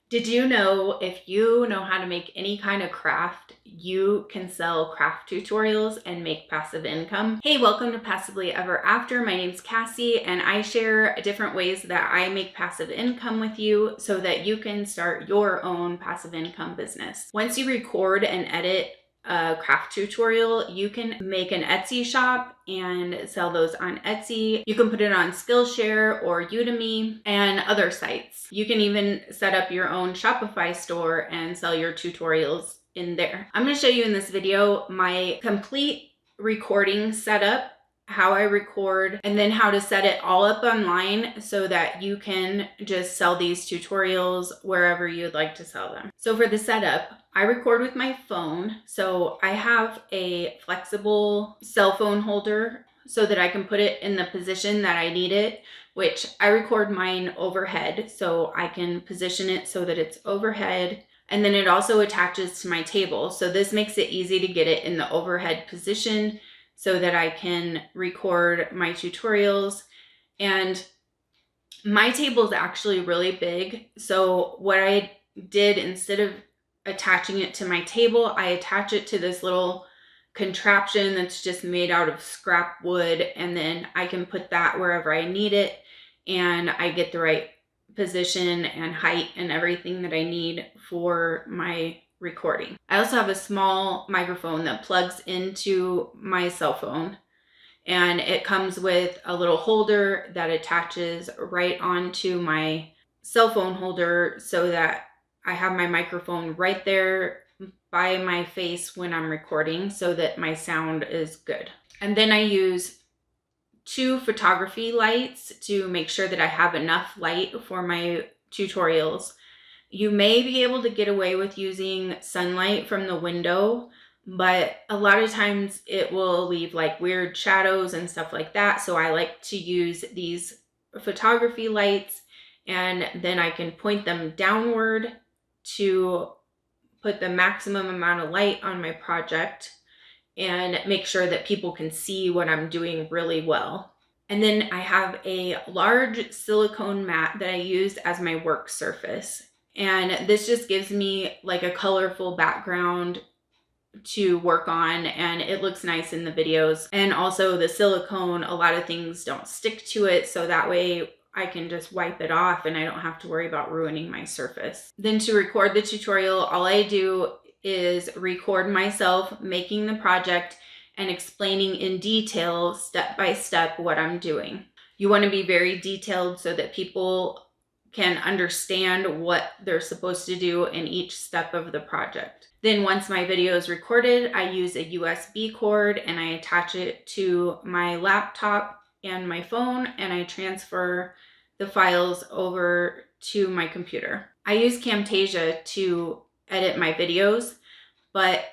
Did you know if you know how to make any kind of craft, you can sell craft tutorials and make passive income? Hey, welcome to Passively Ever After. My name's Cassie, and I share different ways that I make passive income with you so that you can start your own passive income business. Once you record and edit a craft tutorial, you can make an Etsy shop and sell those on Etsy. You can put it on Skillshare or Udemy and other sites. You can even set up your own Shopify store and sell your tutorials in there. I'm going to show you in this video my complete recording setup, how I record, and then how to set it all up online so that you can just sell these tutorials wherever you'd like to sell them. So for the setup, I record with my phone. So I have a flexible cell phone holder so that I can put it in the position that I need it, which I record mine overhead. So I can position it so that it's overhead. And then it also attaches to my table. So this makes it easy to get it in the overhead position so that I can record my tutorials. And my table is actually really big. So what I did, instead of attaching it to my table, I attach it to this little contraption that's just made out of scrap wood, and then I can put that wherever I need it, and I get the right position and height and everything that I need for my recording. I also have a small microphone that plugs into my cell phone, and it comes with a little holder that attaches right onto my cell phone holder so that I have my microphone right there by my face when I'm recording so that my sound is good. And then I use 2 photography lights to make sure that I have enough light for my tutorials. You may be able to get away with using sunlight from the window, but a lot of times it will leave like weird shadows and stuff like that. So I like to use these photography lights, and then I can point them downward to put the maximum amount of light on my project and make sure that people can see what I'm doing really well. And then I have a large silicone mat that I use as my work surface. And this just gives me like a colorful background to work on, and it looks nice in the videos. And also the silicone, a lot of things don't stick to it, so that way I can just wipe it off and I don't have to worry about ruining my surface. Then to record the tutorial, all I do is record myself making the project and explaining in detail, step by step, what I'm doing. You want to be very detailed so that people can understand what they're supposed to do in each step of the project. Then once my video is recorded, I use a USB cord and I attach it to my laptop and my phone, and I transfer the files over to my computer. I use Camtasia to edit my videos, but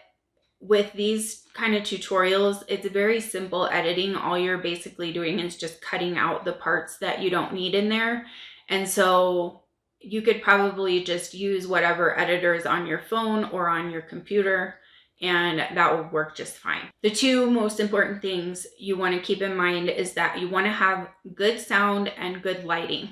with these kind of tutorials, it's very simple editing. All you're basically doing is just cutting out the parts that you don't need in there. And so you could probably just use whatever editor is on your phone or on your computer, and that will work just fine. The 2 most important things you want to keep in mind is that you want to have good sound and good lighting.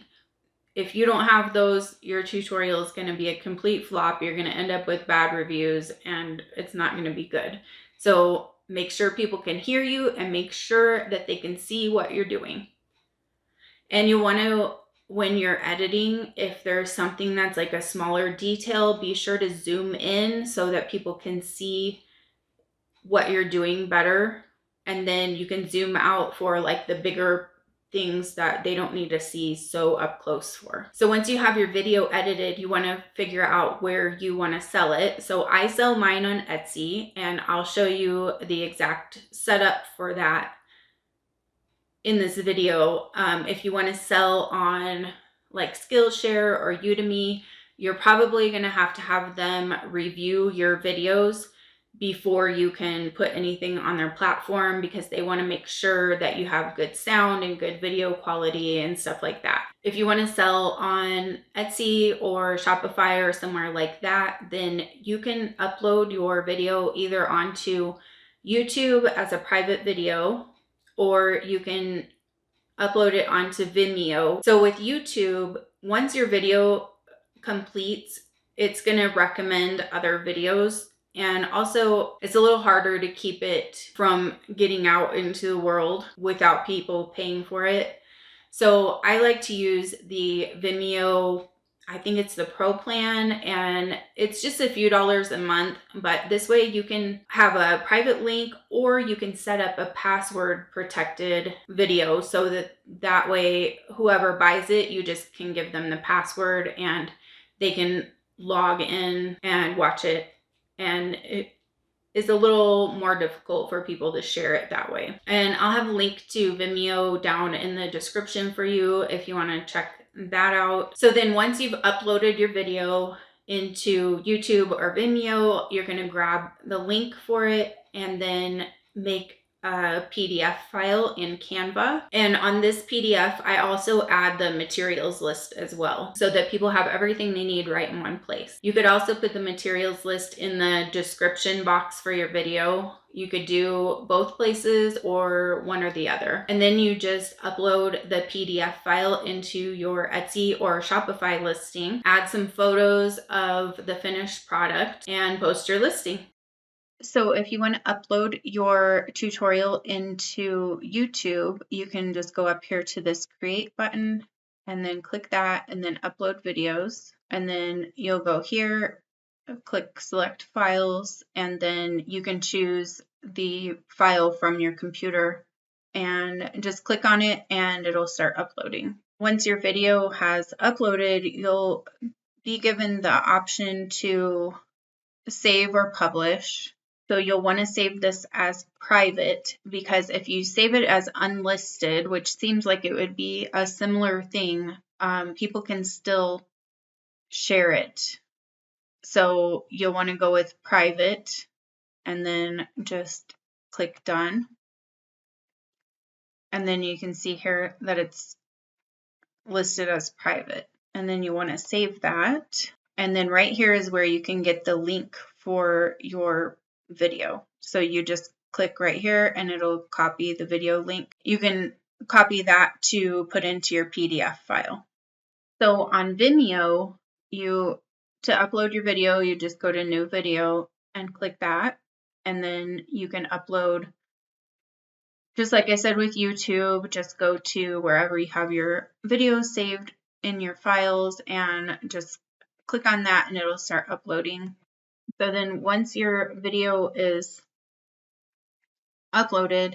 If you don't have those, your tutorial is going to be a complete flop. You're going to end up with bad reviews and it's not going to be good. So make sure people can hear you and make sure that they can see what you're doing. And you want to, when you're editing, if there's something that's like a smaller detail, be sure to zoom in so that people can see what you're doing better. And then you can zoom out for like the bigger things that they don't need to see so up close for. So once you have your video edited, you want to figure out where you want to sell it. So I sell mine on Etsy, and I'll show you the exact setup for that in this video. If you want to sell on like Skillshare or Udemy, you're probably going to have them review your videos before you can put anything on their platform, because they want to make sure that you have good sound and good video quality and stuff like that. If you want to sell on Etsy or Shopify or somewhere like that, then you can upload your video either onto YouTube as a private video, or you can upload it onto Vimeo. So with YouTube, once your video completes, it's going to recommend other videos. And also, it's a little harder to keep it from getting out into the world without people paying for it. So I like to use the Vimeo, I think it's the Pro plan, and it's just a few dollars a month. But this way you can have a private link, or you can set up a password protected video so that way whoever buys it, you just can give them the password and they can log in and watch it. And it is a little more difficult for people to share it that way. And I'll have a link to Vimeo down in the description for you if you want to check that out. So then once you've uploaded your video into YouTube or Vimeo, you're going to grab the link for it and then make a PDF file in Canva. And on this PDF, I also add the materials list as well, so that people have everything they need right in one place. You could also put the materials list in the description box for your video. You could do both places or one or the other. And then you just upload the PDF file into your Etsy or Shopify listing, add some photos of the finished product, and post your listing. So if you want to upload your tutorial into YouTube, you can just go up here to this create button and then click that and then upload videos. And then you'll go here, click select files, and then you can choose the file from your computer and just click on it and it'll start uploading. Once your video has uploaded, you'll be given the option to save or publish. So you'll want to save this as private, because if you save it as unlisted, which seems like it would be a similar thing, people can still share it. So you'll want to go with private and then just click done. And then you can see here that it's listed as private. And then you want to save that. And then right here is where you can get the link for your video. So you just click right here and it'll copy the video link. You can copy that to put into your PDF file. So on Vimeo, to upload your video, you just go to new video and click that. And then you can upload, just like I said with YouTube, just go to wherever you have your videos saved in your files and just click on that and it'll start uploading. So then once your video is uploaded,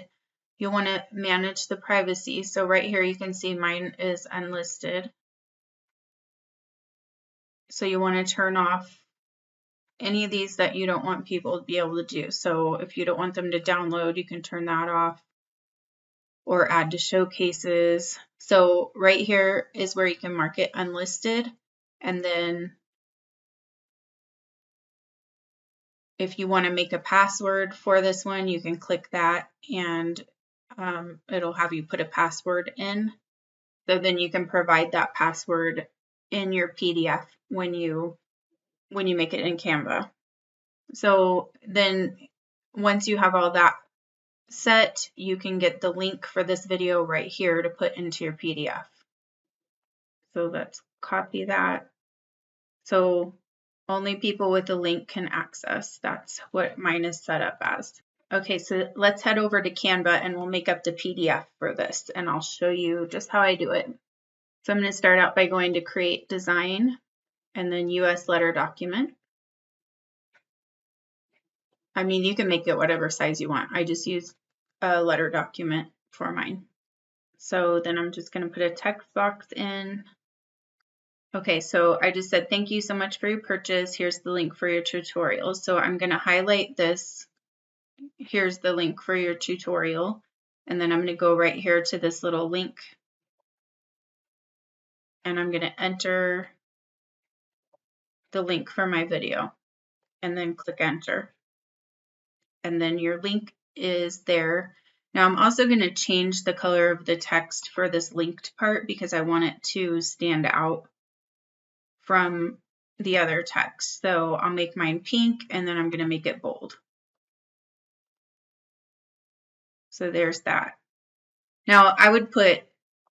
you'll want to manage the privacy. So right here you can see mine is unlisted. So you want to turn off any of these that you don't want people to be able to do. So if you don't want them to download, you can turn that off or add to showcases. So right here is where you can mark it unlisted. And then if you want to make a password for this one, you can click that and it'll have you put a password in. So then you can provide that password in your PDF when you make it in Canva. So then once you have all that set, you can get the link for this video right here to put into your PDF. So let's copy that. So only people with the link can access. That's what mine is set up as. Okay, so let's head over to Canva and we'll make up the PDF for this and I'll show you just how I do it. So I'm going to start out by going to create design and then US letter document. I mean, you can make it whatever size you want. I just use a letter document for mine. So then I'm just going to put a text box in. Okay, so I just said, thank you so much for your purchase. Here's the link for your tutorial. So I'm going to highlight this. Here's the link for your tutorial. And then I'm going to go right here to this little link. And I'm going to enter the link for my video and then click enter. And then your link is there. Now I'm also going to change the color of the text for this linked part because I want it to stand out from the other text. So I'll make mine pink and then I'm going to make it bold. So there's that. Now I would put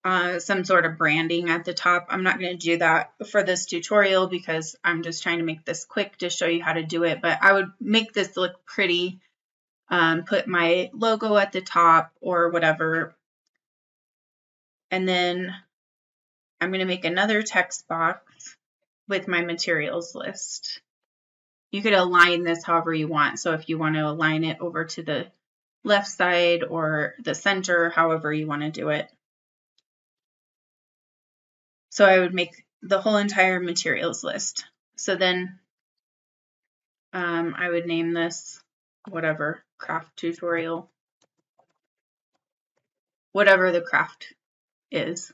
some sort of branding at the top. I'm not going to do that for this tutorial because I'm just trying to make this quick to show you how to do it, but I would make this look pretty. Put my logo at the top or whatever. And then I'm going to make another text box with my materials list. You could align this however you want. So if you want to align it over to the left side or the center, however you want to do it. So I would make the whole entire materials list. So then I would name this whatever, craft tutorial, whatever the craft is.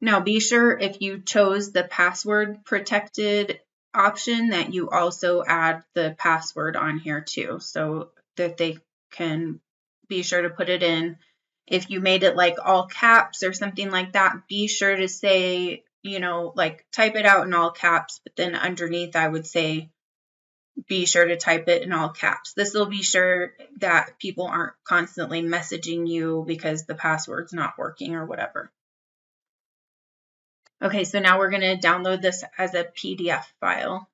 Now be sure if you chose the password protected option that you also add the password on here too, so that they can be sure to put it in. If you made it like all caps or something like that, be sure to say, you know, like type it out in all caps, but then underneath I would say be sure to type it in all caps. This will be sure that people aren't constantly messaging you because the password's not working or whatever. Okay, so now we're going to download this as a PDF file.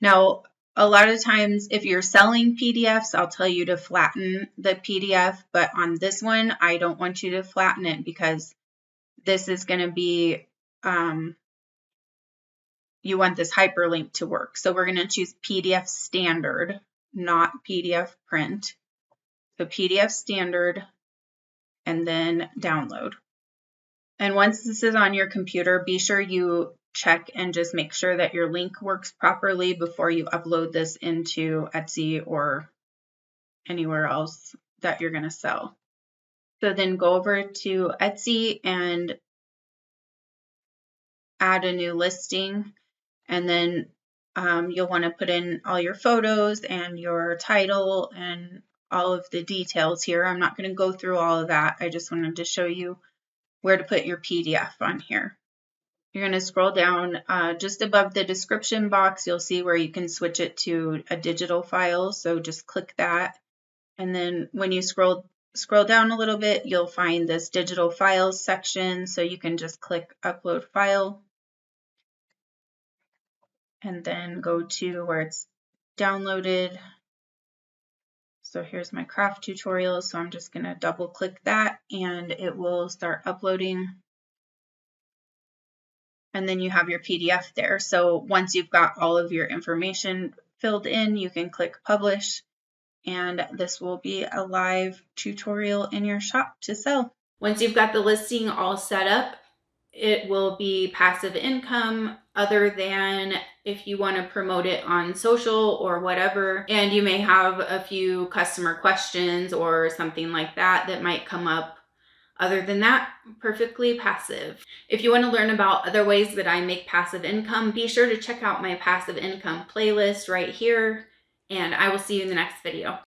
Now, a lot of times if you're selling PDFs, I'll tell you to flatten the PDF, but on this one, I don't want you to flatten it because this is going to be, you want this hyperlink to work. So we're going to choose PDF standard, not PDF print. So PDF standard, and then download. And once this is on your computer, be sure you check and just make sure that your link works properly before you upload this into Etsy or anywhere else that you're going to sell. So then go over to Etsy and add a new listing, and then you'll want to put in all your photos and your title and all of the details here. I'm not going to go through all of that. I just wanted to show you where to put your PDF on here. You're going to scroll down just above the description box. You'll see where you can switch it to a digital file. So just click that. And then when you scroll down a little bit, you'll find this digital files section. So you can just click upload file and then go to where it's downloaded. So here's my craft tutorial. So I'm just going to double click that and it will start uploading. And then you have your PDF there. So once you've got all of your information filled in, you can click publish, and this will be a live tutorial in your shop to sell. Once you've got the listing all set up, it will be passive income other than if you want to promote it on social or whatever, and you may have a few customer questions or something like that that might come up. Other than that, perfectly passive. If you want to learn about other ways that I make passive income, be sure to check out my passive income playlist right here, and I will see you in the next video.